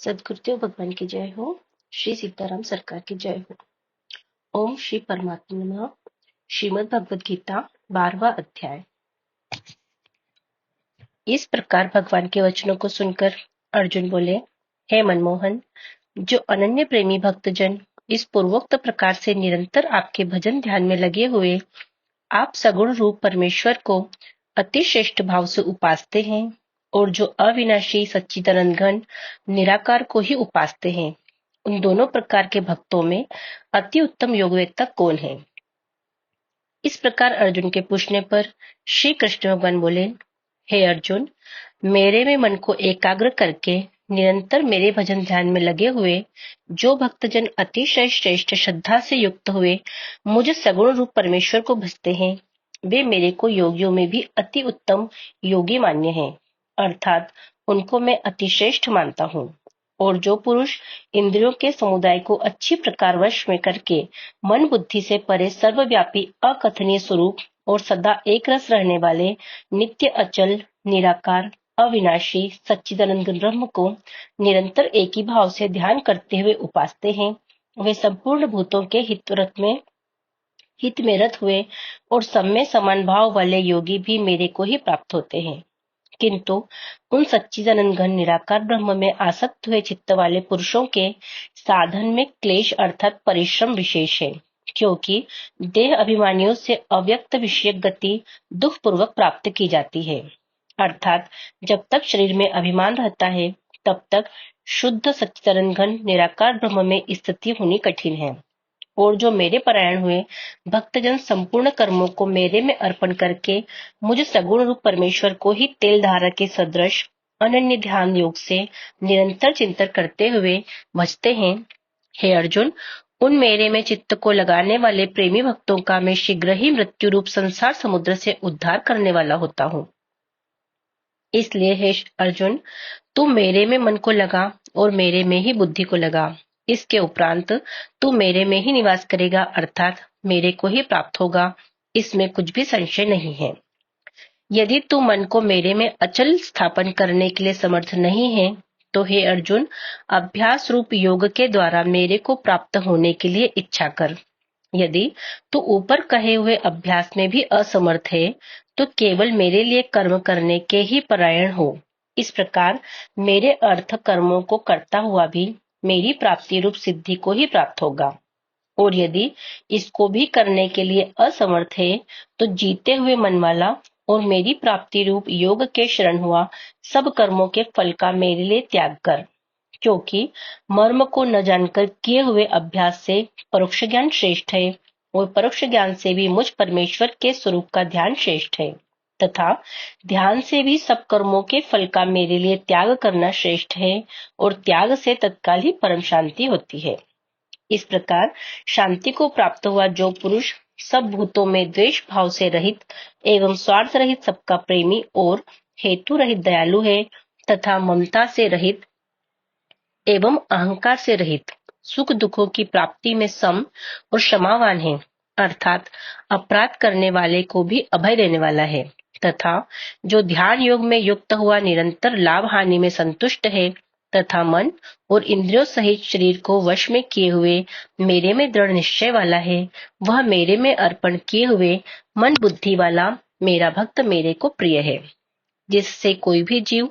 सद्गुरुदेव भगवान की जय हो। श्री सीताराम सरकार की जय हो। ओम श्री परमात्मा नमः। श्रीमद् भगवद गीता 12वां अध्याय। इस प्रकार भगवान के वचनों को सुनकर अर्जुन बोले, हे मनमोहन, जो अनन्य प्रेमी भक्तजन इस पूर्वोक्त प्रकार से निरंतर आपके भजन ध्यान में लगे हुए आप सगुण रूप परमेश्वर को अति श्रेष्ठ भाव से उपासते हैं और जो अविनाशी सच्चिदानंद घन निराकार को ही उपासते हैं, उन दोनों प्रकार के भक्तों में अति उत्तम योगवेत्ता कौन है? इस प्रकार अर्जुन के पूछने पर श्री कृष्ण भगवान बोले, हे अर्जुन, मेरे में मन को एकाग्र करके निरंतर मेरे भजन ध्यान में लगे हुए जो भक्तजन अतिशय श्रेष्ठ श्रद्धा से युक्त हुए मुझ सगुण रूप परमेश्वर को भजते हैं, वे मेरे को योगियों में भी अति उत्तम योगी मान्य हैं, अर्थात उनको मैं अति श्रेष्ठ मानता हूँ। और जो पुरुष इंद्रियों के समुदाय को अच्छी प्रकार वश में करके मन बुद्धि से परे सर्वव्यापी अकथनीय स्वरूप और सदा एक रस रहने वाले नित्य अचल निराकार अविनाशी सच्चिदानंद ब्रह्म को निरंतर एक ही भाव से ध्यान करते हुए उपासते हैं, वे संपूर्ण भूतों के हित में रत हुए और सब में समान भाव वाले योगी भी मेरे को ही प्राप्त होते हैं। किंतु उन सच्चिदानंद घन निराकार ब्रह्म में आसक्त हुए चित्त वाले पुरुषों के साधन में क्लेश अर्थात परिश्रम विशेष है, क्योंकि देह अभिमानियों से अव्यक्त विषयक गति दुख पूर्वक प्राप्त की जाती है। अर्थात जब तक शरीर में अभिमान रहता है तब तक शुद्ध सच्चिदानंद घन निराकार ब्रह्म में स्थिति होनी कठिन है। और जो मेरे परायण हुए भक्तजन संपूर्ण कर्मों को मेरे में अर्पण करके मुझ सगुण रूप परमेश्वर को ही तेल धारा के सदृश अनन्य ध्यान योग से निरंतर चिंतन करते हुए भजते हैं, हे अर्जुन, उन मेरे में चित्त को लगाने वाले प्रेमी भक्तों का मैं शीघ्र ही मृत्यु रूप संसार समुद्र से उद्धार करने वाला होता हूँ। इसलिए हे अर्जुन, तू मेरे में मन को लगा और मेरे में ही बुद्धि को लगा। इसके उपरांत तू मेरे में ही निवास करेगा, अर्थात मेरे को ही प्राप्त होगा, इसमें कुछ भी संशय नहीं है। यदि तू मन को मेरे में अचल स्थापन करने के लिए समर्थ नहीं है तो हे अर्जुन, अभ्यास रूप योग के द्वारा मेरे को प्राप्त होने के लिए इच्छा कर। यदि तू ऊपर कहे हुए अभ्यास में भी असमर्थ है तो केवल मेरे लिए कर्म करने के ही परायण हो। इस प्रकार मेरे अर्थ कर्मों को करता हुआ भी मेरी प्राप्ति रूप सिद्धि को ही प्राप्त होगा। और यदि इसको भी करने के लिए असमर्थ है तो जीते हुए मन वाला और मेरी प्राप्ति रूप योग के शरण हुआ सब कर्मों के फल का मेरे लिए त्याग कर, क्योंकि मर्म को न जानकर किए हुए अभ्यास से परोक्ष ज्ञान श्रेष्ठ है और परोक्ष ज्ञान से भी मुझ परमेश्वर के स्वरूप का ध्यान श्रेष्ठ है, तथा ध्यान से भी सब कर्मों के फल का मेरे लिए त्याग करना श्रेष्ठ है और त्याग से तत्काल ही परम शांति होती है। इस प्रकार शांति को प्राप्त हुआ जो पुरुष सब भूतों में द्वेष भाव से रहित एवं स्वार्थ रहित सबका प्रेमी और हेतु रहित दयालु है, तथा ममता से रहित एवं अहंकार से रहित सुख दुखों की प्राप्ति में सम और क्षमावान है, अर्थात अपराध करने वाले को भी अभय देने वाला है, तथा जो ध्यान योग में युक्त हुआ निरंतर लाभ हानि में संतुष्ट है तथा मन और इंद्रियों सहित शरीर को वश में किए हुए मेरे में दृढ़ निश्चय वाला है, वह मेरे में अर्पण किए हुए मन बुद्धि वाला मेरा भक्त मेरे को प्रिय है। जिससे कोई भी जीव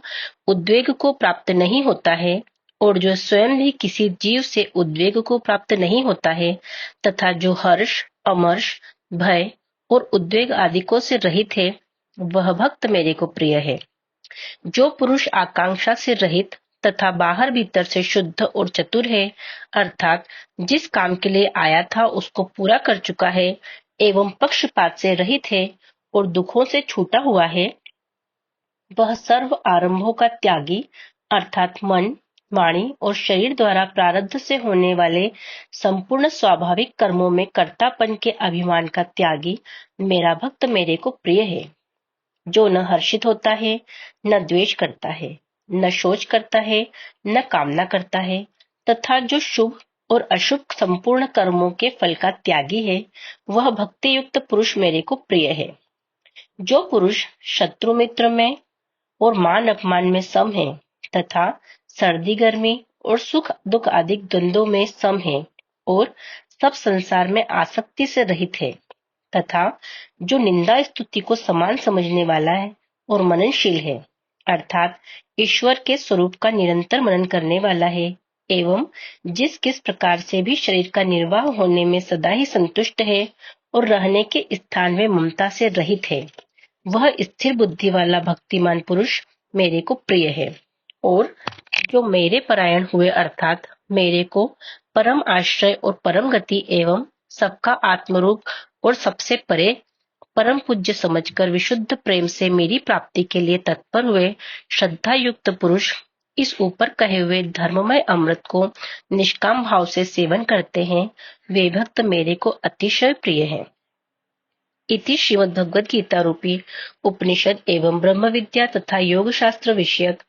उद्वेग को प्राप्त नहीं होता है और जो स्वयं भी किसी जीव से उद्वेग को प्राप्त नहीं होता है, तथा जो हर्ष अमर्ष भय और उद्वेग आदिकों से रहित है, वह भक्त मेरे को प्रिय है। जो पुरुष आकांक्षा से रहित तथा बाहर भीतर से शुद्ध और चतुर है, अर्थात जिस काम के लिए आया था उसको पूरा कर चुका है एवं पक्षपात से रहित है और दुखों से छूटा हुआ है, वह सर्व आरंभों का त्यागी अर्थात मन वाणी और शरीर द्वारा प्रारब्ध से होने वाले संपूर्ण स्वाभाविक कर्मों में कर्तापन के अभिमान का त्यागी मेरा भक्त मेरे को प्रिय है। जो न हर्षित होता है, न द्वेष करता है, न शोच करता है, न कामना करता है, तथा जो शुभ और अशुभ संपूर्ण कर्मों के फल का त्यागी है, वह भक्ति युक्त पुरुष मेरे को प्रिय है। जो पुरुष शत्रु मित्र में और मान अपमान में सम है तथा सर्दी गर्मी और सुख दुख आदि द्वंद्वों में सम है और सब संसार में आसक्ति से रहित है, तथा जो निंदा स्तुति को समान समझने वाला है और मननशील है, अर्थात ईश्वर के स्वरूप का निरंतर मनन करने वाला है एवं जिस किस प्रकार से भी शरीर का निर्वाह होने में सदा ही संतुष्ट है और रहने के स्थान में ममता से रहित है, वह स्थिर बुद्धि वाला भक्तिमान पुरुष मेरे को प्रिय है। और जो मेरे परायण हुए अर्थात मेरे को परम आश्रय और परम गति एवं सबका आत्मरूप और सबसे परे परम पूज्य समझकर विशुद्ध प्रेम से मेरी प्राप्ति के लिए तत्पर हुए श्रद्धा युक्त पुरुष इस ऊपर कहे हुए धर्ममय अमृत को निष्काम भाव से सेवन करते हैं, वे भक्त मेरे को अतिशय प्रिय हैं। इति श्रीमद् भगवद गीता रूपी उपनिषद एवं ब्रह्म विद्या तथा योग शास्त्र विषयक